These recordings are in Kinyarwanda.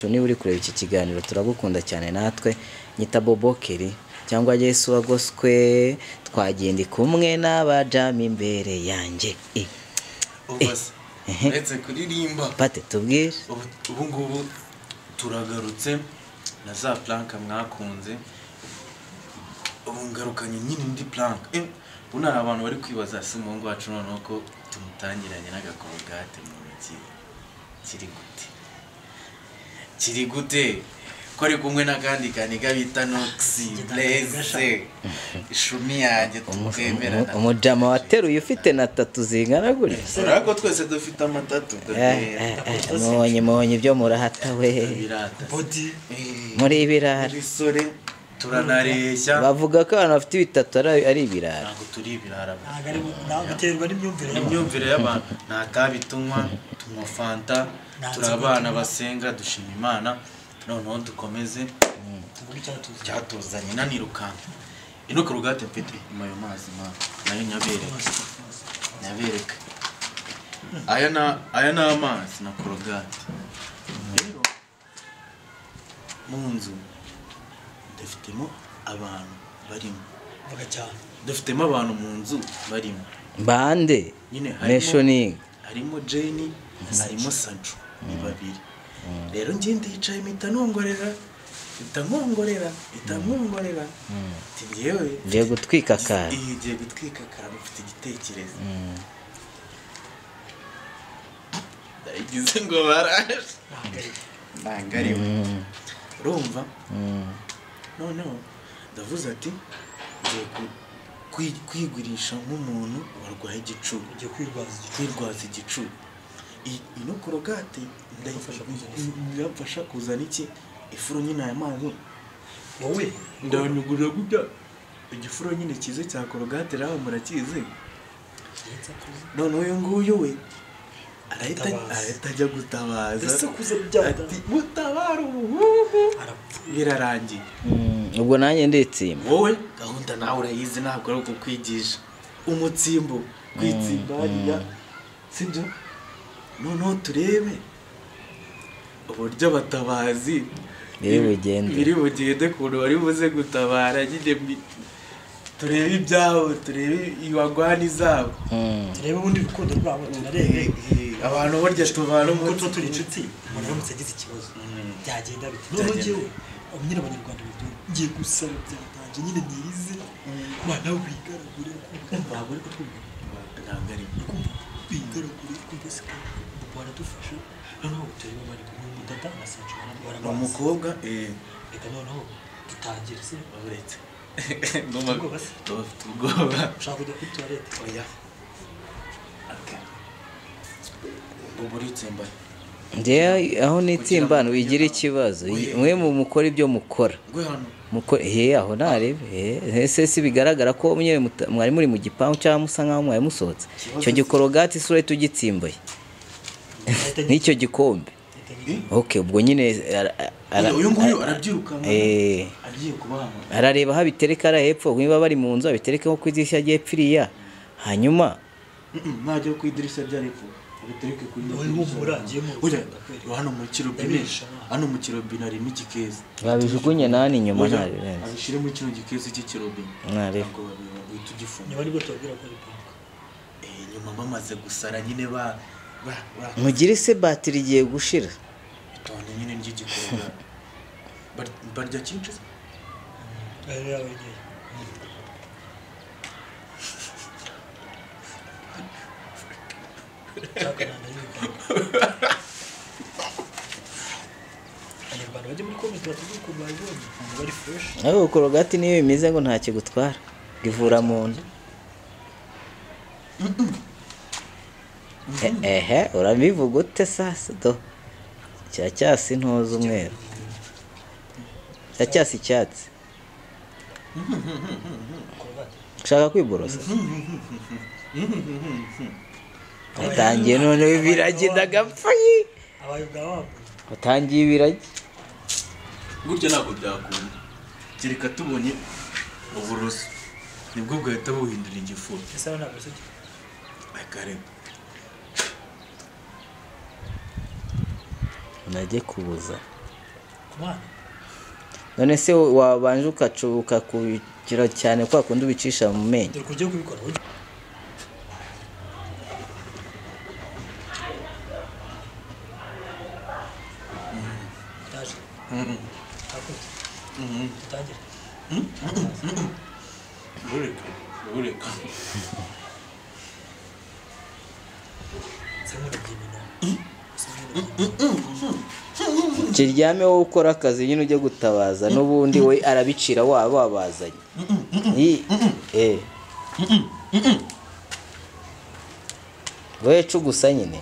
niba uri kureba iki kiganiro turagukunda cyane natwe nyita Bobokeri cyangwa Yesu wagoswe twagenda kumwe n'abajama imbere yanjye ubase uretse kuririmba pate tubwire ubu ngubu turagarutse na za planka mwakunze ubu ngarukanye nyine indi planka una abantu bari kwibaza se umuhungu wacu noneho ko tumutangiranye n'agakorogate mu ntoki kiri gute ko ari kumwe n'akandi kaniga bita Noxy Blaze ishumi yanjye tukemerana umujama wateruye ufite na tatu zingana gutya urako twese dufite amatatu monye ibyo murahata we body muri ibirara risore turanareshya bavuga ko abantu bafite bitatu ari ibirara ntabwo turi ibirara biterwa n'imyumvire y'abantu nta tabi tunywa fanta turabana basenga dushima Imana noneho dukomeze cyatuzanye nanirukanka ino korogate mfite nyuma yo mazi nayo nyabereka aya na amazi na korogate rero mu nzu dufitemo abantu barimo dufitemo abantu mu nzu barimo bande mentioning harimo Jenny harimo Sancho ni babiri rero njye ndicaye mitanongorera tiyewe ngiye gutwika kara igiye gutwika kara mufite igitekerezo ndayigize ngo baraje nangariwe urumva noneho ndavuze ati ngiye kwigurisha nk'umuntu warwaye igicuba ugiye kwirwaza igicuba ino korogate ndayifasha kuzana iki ifuro nyine aya mazi wowe ndanugura gutya igifuro nyine kize cya korogate raho murakize none uyu nguyu we arahita ajya gutabaza ati mutabara birarangiye ubwo nanjye nditsimba wowe gahunda nawe urayizi ntabwo ari ukukwigisha umutsimbo kwitsimba hariya sibyo noneho turebe uburyo batabazi biri bugende kuntu bari buze gutabara nyine turebe ibyabo turebe iwagwani zabo turebe ubundi rukundo rwabo tunarebe abantu burya tubana umuco turi inshuti umuntu aramutse agize ikibazo byagenda bite noneho njyewe nyine abanyarwanda ngiye gusaba byatangiye nyine nize mwana wigaragure ntabwo ari kutwumva ntabwo ari wigaragure kumva se baradufasha noneho turebe bari kumwe mudata na Sancho ni umukobwa reka noneho dutangire se uretse ubwoba ushaka kujya kuri toilette oya uburitse mbaye njye aho nitsimbana wigira ikibazo mwe mu mukora ibyo mukora aho narebe ese si bigaragara ko mwari muri mu gipangu cyangwa musa nkaho mwari musohotse icyo gikorogati isura tugitsimbaye n'icyo gikombe ubwo nyine uyu nguyu arabyirukanka agiye kubaha arareba aho abitereka ari hepfo niba bari mu nzu abitereke nko ku idirishya ry'epfiriya hanyuma ntajya ku idirishya ry'epfo abitereke ku hano mu kirobine harimo igikezi babijugunye nani inyuma abishyire muri kino gikezi cy'ikirobine ntabwo uhita ugifunga niba nibwo tubabwira ko ari paka nyuma bamaze gusara nyine mugire se batiri igiye gushira itonde nyine ry'igikoroga barya cyinshi abanyarwanda bajya muri komenti batuvuga ukuntu babibonye bari fresh ariko korogati niyo bimeze ngo ntacyo gutwara ivura mu nda urabivuga ute sasa do cyacyasi ntoza umweru cyacyasi icyatsi ushaka kwiborosa atangiye noneho ibiragi ndagapfuye atangiye ibiragi gutya ntabwo byakunda kereka tubonye uburoso nibwo bwahita buhindura igifuro ese ntabwo se akareba najye kubuza mwana none se wabanje ukacubuka kugira cyane kwa kundi ubicisha mu menyo dore kujya kubikora taje takoze tutangire bureka samura byimena kiryame wowe ukora akazi nyine ujye gutabaza n'ubundi we arabicira wabazanye wowe gusa nyine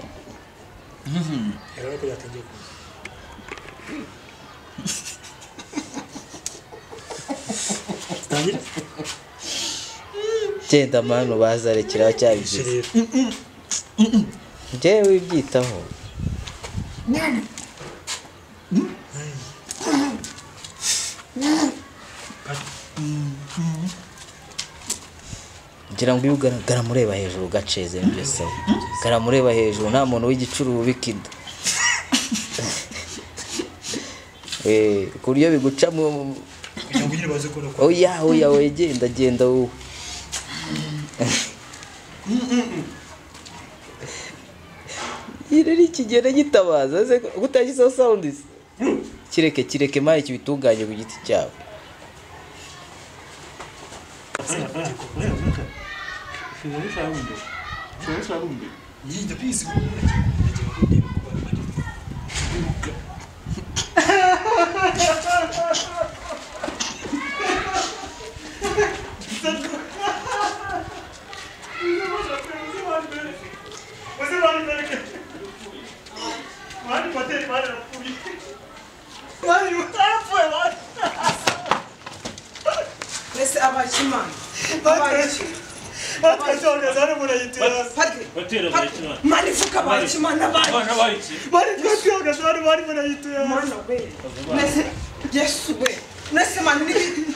rero ko yatangiye kuza tutangire genda manu bazarekeraho cyabigize njyewe wibyitaho ngira ngo iyo ugaragara mureba hejuru gaceze nibyo sawa karamureba hejuru nta muntu w'igicuru ubikida ku buryo bigucamo kugira ngo nyine baze kubona ko oya we genda wowe rero ikigera gitabaza se gutagizeho sound kireke mari kibitunganye ku giti cyawe yinda pisi nagiye kundeba ko bari Ese abashimana batatoka muna yitira batera bayikina manifuka abashimana abana bayiki batatoka bari muna yitira mana we nese Yesu we nese mani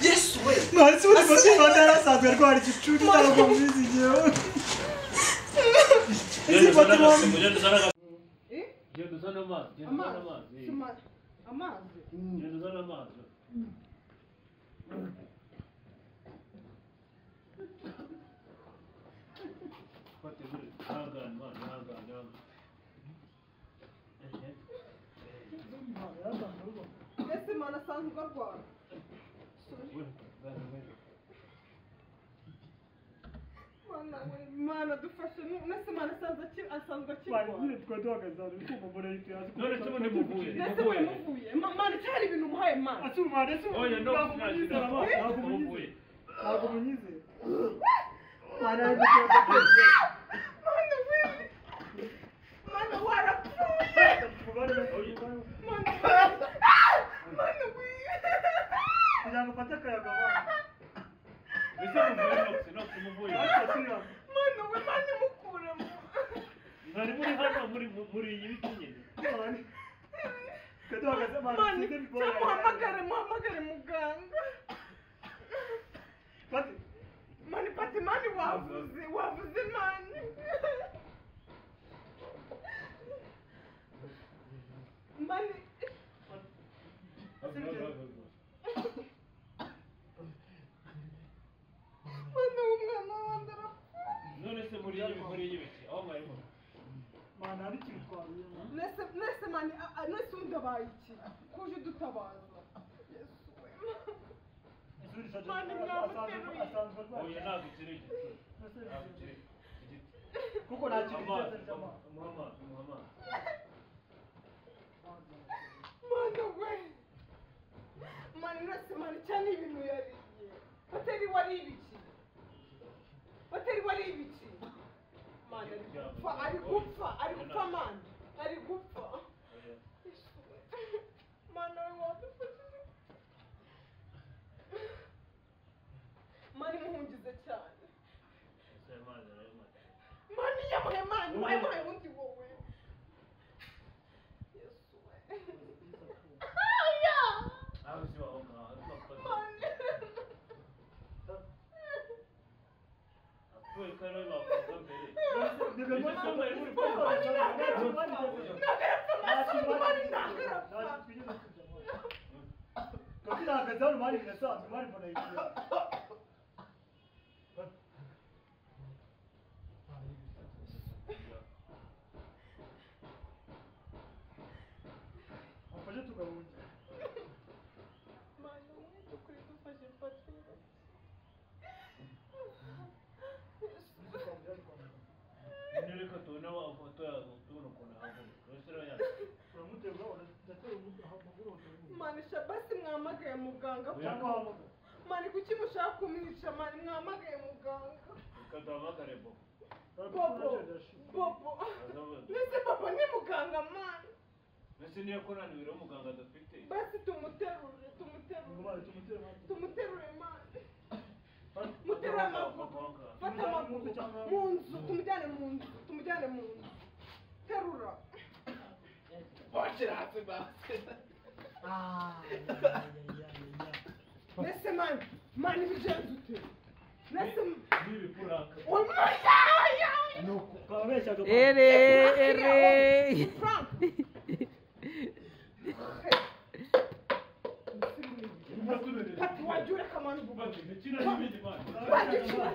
Yesu we masi uri bose batarasanzwe rwari gicuri ntabwo mbizigeho Yendo sana amazi nese mana sanzwe rwara mana dufashe nese mana asanzwe akirwara none tubone muvuye nese muvuye mana cyari ibintu umuhaye mana oya no muvuye ntabwo munyize mana warapfuye mana we kugira ngo ufate akayaga abana ese muvuye no muvuye mana we mana mukuremo ntari muri hano muri iyi biti nyine muhamagare muganga mani pati mani wavuze mani mani mani umwana wanjye arapfuye none se muri iyi biti aho mwari mana ari kitwaye nese mani nese undabaye iki kuje udutabaza mani mwamuteruye oya ntabwo kiri igiti kuko nta kintu Muhammad mana we mani nese mani cyane ibintu yariye bateri wari ibiki mani ari gupfa mani ari gupfa mana we wadufashije mani muhungize cyane mani yamuhe mani wamuhaye undi wowe Yesu we aya mani apfuye kandi bavuga mbere bahagaze hano bari birasanzwe bari mbona igihe afashe tugahungira Mana wese kuri dufashe Patrick. Nileka tubona amafoto yazo tubona ukuntu ahagaze urashyira ya uramuterura uratera amaguru Mana shabasi mwamagaye muganga. cyangwa wamuga Mana kuki mushaka kumwica Mana mwamagaye muganga. katahamagare bo Bobo. Nese papa ni muganga Mana. mbese niyo ko nta nimero y'umuganga dufite Basi tumuterure. Tumuterure Mana. Muterure amaguru. Fata amaguru mu nzu tumujyane mu nzu. Terura. Bashirase basi. Nese Mana ibigenze ute? Nese n'ibipuraka nuko kabeshyaga ere Frank. Pati wajure kamani bubu. dukina n'ibindi bana Wajure.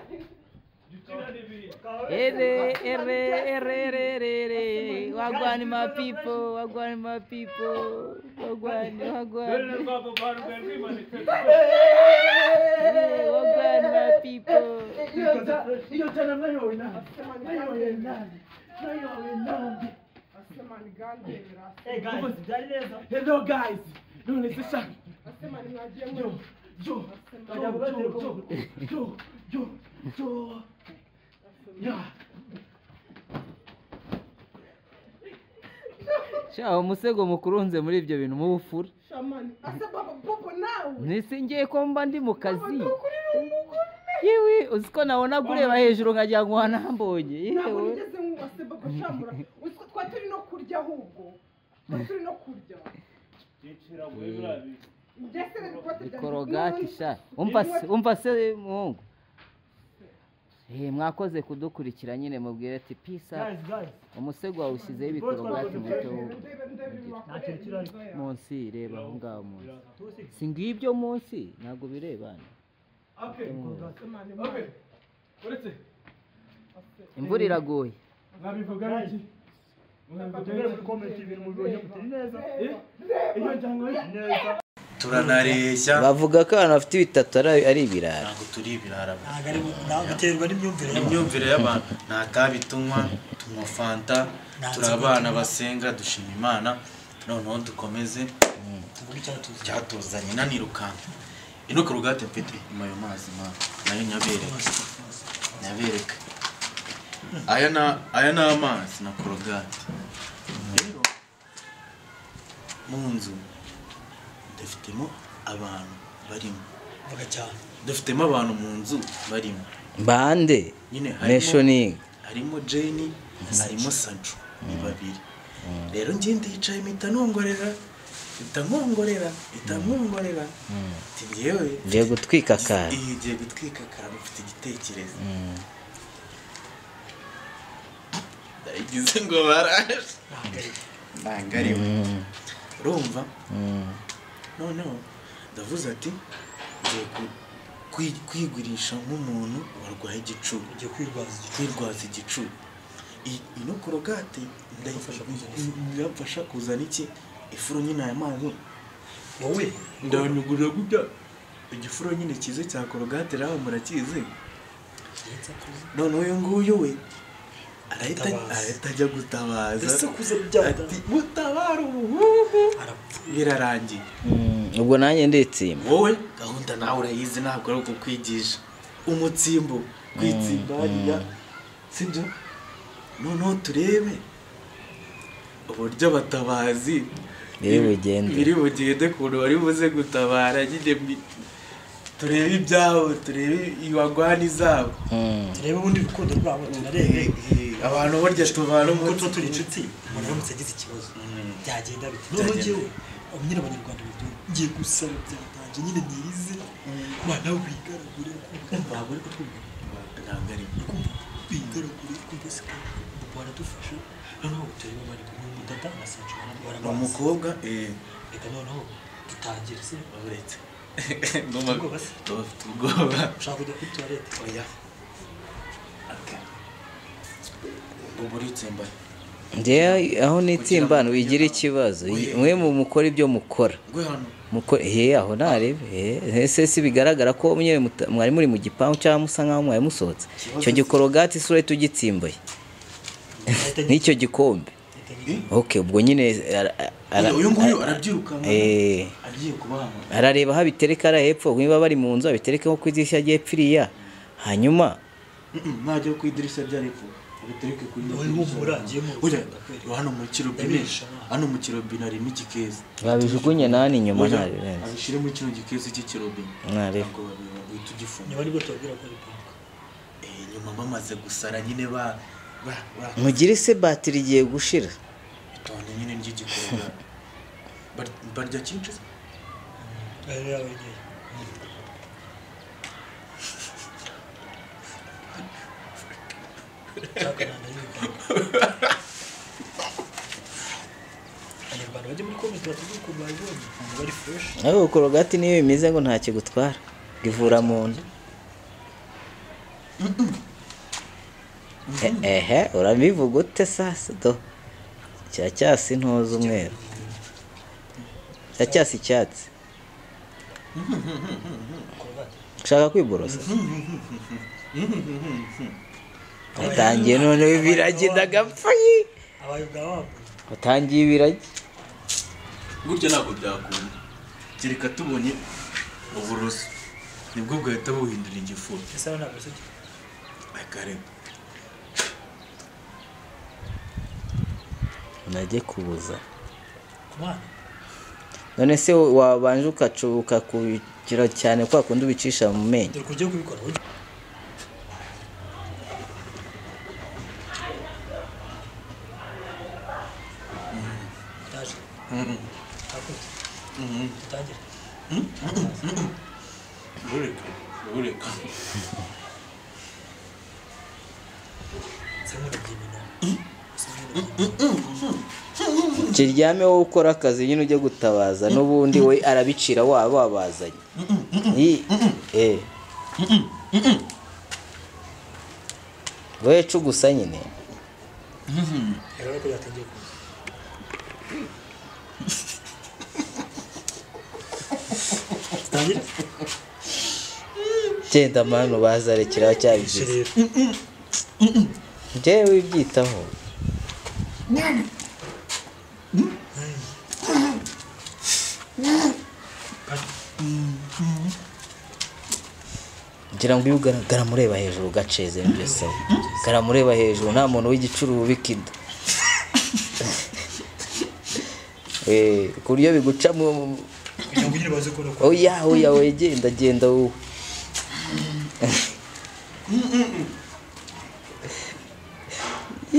dukina n'ibindi ere wagwani my people wagwani dore rwabo bantu bari kwimanika wagwani my people iyo cyane mwayowe nani Asemani gandera. hey guys byari neza hello guys none se shaka Asemani mwagiye mu. Yeah. sha umusego mukurunze muri ibyo bintu mu bufura Shamani. Asa baba bobo nawe. nisi ngiye ko mba ndi mu kazi Ukuri n'umugore. yewe uziko nabona gureba hejuru nkagira ngo wanambonye Ntabwo yewe nigeze nkuwase baba shambura. Uziko twaturi no kurya ahubwo. Twaturi no kurya. yicira muri birabi Ndetse n'ikote rya. korogati sha umva se mungu mwakoze kudukurikira nyine mubwire ati peace Guys. umusego wawushyizeho ibikorogati muto Ntakiri munsi reba aho ngaho munsi si ngibyo munsi ntabwo birebana Okay. Uretse. imvura iraguye Nabivuga iki? Mwavuga muri comment ibintu mubonye mutari neza. Iyo njyango neza. turanareshya bavuga ko abantu bafite bitatu ari ibirara ntabwo turi ibirara Biterwa n'imyumvire imyumvire y'abantu nta tabi tunywa tunywa fanta turi abana basenga dushima Imana noneho dukomeze cyatuzanye nanirukanka ino korogate mfite nyuma yo mazi nayo nyabereka aya ni amazi na korogate rero mu nzu dufitemo abantu barimo dufitemo abantu mu nzu barimo bande nyine harimo Jenny harimo Sancho ni babiri rero njye ndicaye mpita nkongorera ngiye gutwika kara igiye gutwika kara mfite igitekerezo ndagize ngo baraje ntangarimo urumva noneho ndavuze ati ngiye kwigurisha nk'umuntu warwaye igicuba Ugiye kwirwaza igicuba ino korogate ndayifasha kuzana iki ifuro nyine aya mazi wowe ndanyugurira gutya igifuro nyine kize cya korogate raho murakizi none uyu nguyu we arahita ajya gutabaza ese kuza byata ati mutabara ubuhuhu birarangiye ubwo nanjye nditsimba wowe gahunda nawe urayizi ntabwo ari ukukwigisha umutsimbo kwitsimba hariya sibyo noneho turebe uburyo batabazi biri bugende ukuntu bari buze gutabara nyine turebe ibyabo turebe iwagwani zabo turebe ubundi rukundo rwabo tunarebe abantu burya tubana kuko turi inshuti umuntu aramutse agize ikibazo byagenda bite noneho njyewe nyine abanyarwanda ngiye gusaba byatange nyine nirize mwana wigaragure ntabwo ari kutwumva ntabwo ari wigaragure kumva se baradufasha noneho turebe bari kumwe n'umudada na Sancho umukobwa reka noneho dutangire se uretse Ubwoba se? bafite ubwoba. ushaka kujya kuri toilette Oya. Okay. Ubu uritsemba. njye aho nitsimba wigira ikibazo mwe mukora ibyo mukora Gwe hano. aho ntarebe ese si bigaragara ko nyine mwari muri mu gipangu cyangwa musa nkaho mwari musohotse icyo gikorogati isura tugitsimbaye n'icyo gikombe okay ubwo nyine Uyu nguyu arabyirukanka. Agiye kubahama. arareba aho abitereka ari hepfo niba bari mu nzu abitereke nko ku idirishya ry'epfiriya hanyuma Najya ku idirishya rya hepfo abitereke ku hano mu kirobine. Hano mu kirobine harimo igikezi. babijugunye nani inyuma ntari abishyire muri kino gikezi cy'ikirobine. Ntarebe. Ntabwo bahita ugifunga. niba nibwo tubabwira ko ari punk Nyuma bamaze gusara nyine ba mugire se batiri igiye gushira itonde nyine ry'igikoroga. Barya cyinshi se? ari yawe igihe abanyarwanda bajya muri komite batubwira ukuntu babibonye ukuntu bari fresh ariko korogati niyo bimeze ngo ntacyo gutwara ivura mu nda urabivuga ute sasa do cyacyasi ntoza umweru cyacyasi icyatsi ushaka kwiborosa utangiye noneho ibiragi ndagapfa abaye ubwabo utangiye ibiragi Gutya ntabwo byakunda. Kereka tubonye uburoso. Nibwo bwahita buhindura igifu. ese aho ntabwo sibyo Akare. najye kubuza kumana none se wabanje ukacubuka kugira cyane kwa kundi ubicisha mu menyo dore kujya kubikora taje takoze tutangire Bureka. senkura byimina kiryame wowe ukora akazi nyine ujye gutabaza n'ubundi we arabicira wabazanye we gusa nyine rero ko yatangiye kuza tutangire genda manu bazarekeraho cyabigize njyewe wibyitaho ngira ngo iyo ugaragara mureba hejuru gaceze nibyo sawa karamureba hejuru nta muntu w'igicuru ubikida ku buryo biguca mu kugira ngo nyine baze kubona ko oya wegenda genda wowe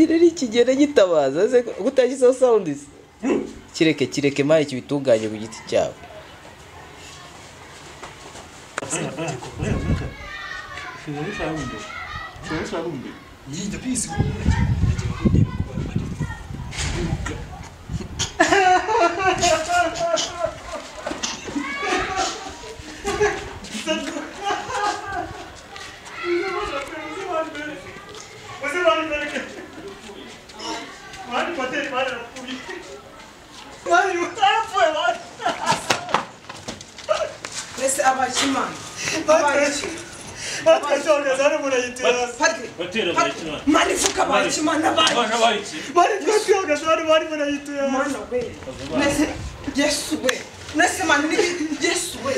rero ikigenda gitabaza se gutagizeho sound kireke mari kibitunganye ku giti cyawe yinda pisi Ese abakimana manifuka abakimana mana we nese yesu we nese mani ni yesu we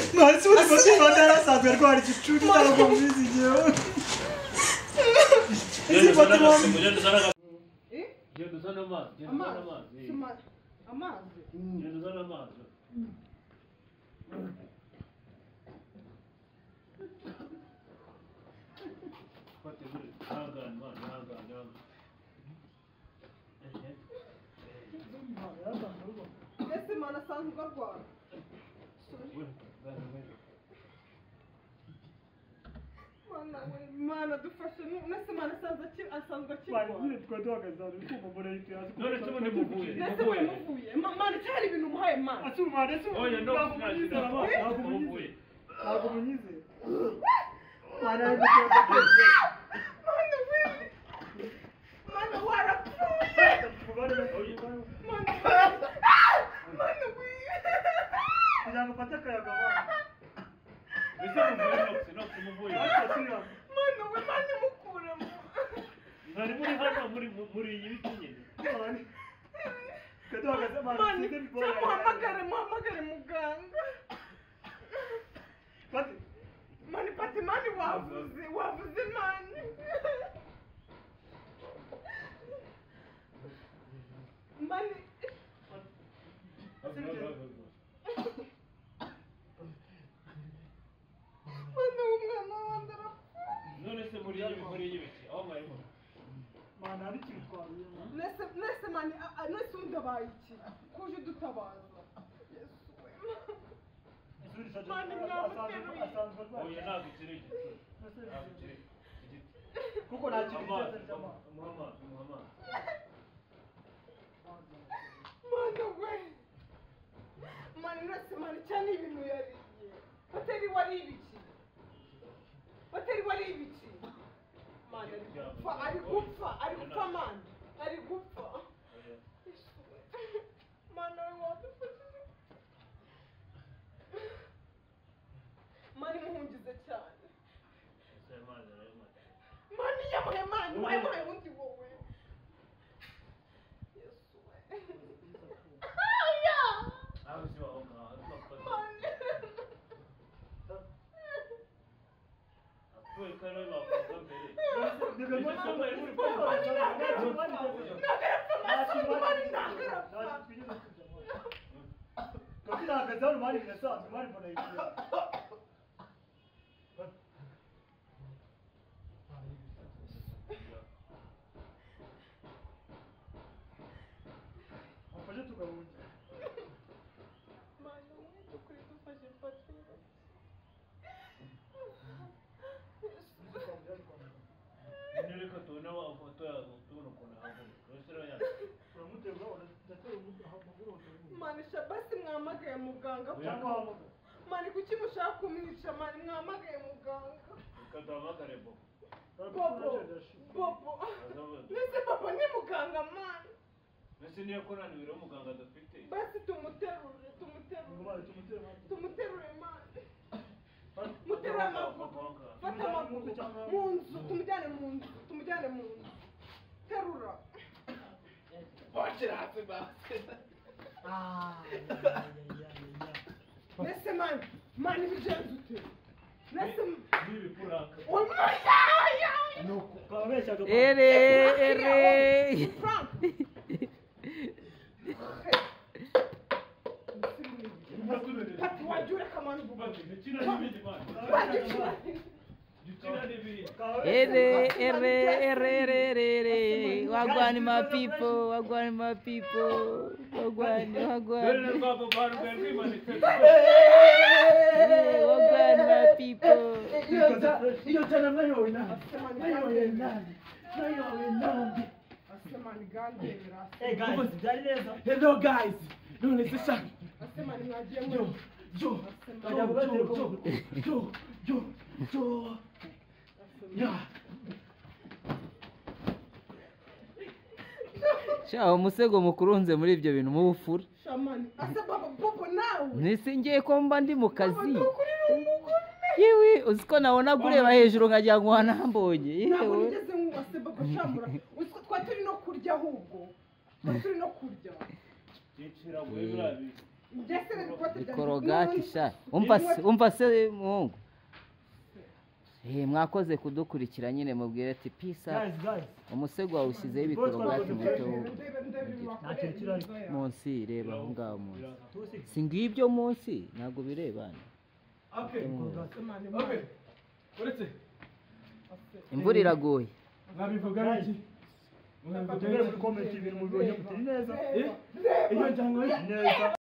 ese mana asanzwe arwara mana we mana dufashe nese mana asanzwe akirwara nese we muvuye mana cyari ibintu umuhaye mana ntabwo munyizeye mana ari guteka Mana warapfuye. kugira ngo ufate akayaga abana Ese muvuye no kumuvuye. Mana we mani mukuremo. Nari muri hano muri iyi biti nyine. kaduhagaze amana Mani sinde biboya muhamagare muganga. pati Mani pati mani wavuze mani. Mani Mana umwana wanjye arapfuye. None se muri iyi biti aho mwari muri. mana hari ikintu twaruye Nese mani nese undabaye iki kuje dutabaza. Yesu we. Mani mwamuteruye. Oya ntabwo kiri igiti. Ntabwo kiri igiti. kuko nta kintu cyose cyama Muhammad. Mana we. Mani nese mani cyane ibintu yariye. Hoteli wari ibiki. Mani ari gupfa mani. Ari gupfa. Mana we wadufashije. Mani muhungize cyane. Mani yamuhe mani wamuhe undi wowe. Yesu we. Aya. Ntabwo kibaho nka. Mani. Apfuye kare bavuga mbere. Reka tubone amafoto yazo tubona ukuntu ahaguruka. Mani shabasi mwamagaye muganga. Oya. Mani kuki mushaka kumwica mani mwamagaye muganga. Kaduhamagare Bobo. Bobo. Nese Bobo ni muganga mani. Mbese niyo ko nta nimero y'umuganga dufite. Basi tumuterure mani. Muterure amaguru. Fata amaguru mu nzu tumujyane mu nzu. Terura. Bashira hasi basi. Nese mani bigenze ute. Nese Nibi kuraka. Ere Frank. Pati wajure kamani bubu. Dukina n'ibindi bana. Dukina n'ibindi. ere wagwani my people wagwani Dore baba bana bari manite. wagwani my people iyo cyane mwayona Asemani gandera. hey guys byari neza hello guys none se shaka Asemani mwagiye mu. sha umusego mukurunze muri ibyo bintu mu bufura Shamani. Ase baba Bobo nawe. nese ngiye ko mba ndi mu kazi yewe uziko nabona kureba hejuru nkagira ngo wanambonye Ntabwo yewe nigeze nkubase Bobo shamura. Uziko twaturi no kurya ahubwo. Twaturi no kurya. Yicira muri birabi. Ndetse n'ikote rya korogati sha umva se mungu mwakoze kudukurikira nyine mubwire ati peace up umusego wawushyizeho ibikorogati muto munsi reba aho ngaho munsi si ngibyo munsi ntabwo birebana imvura iraguye mwabivuga iki mwabivuga muri comment ibintu mubonye mutari neza iyo njyango neza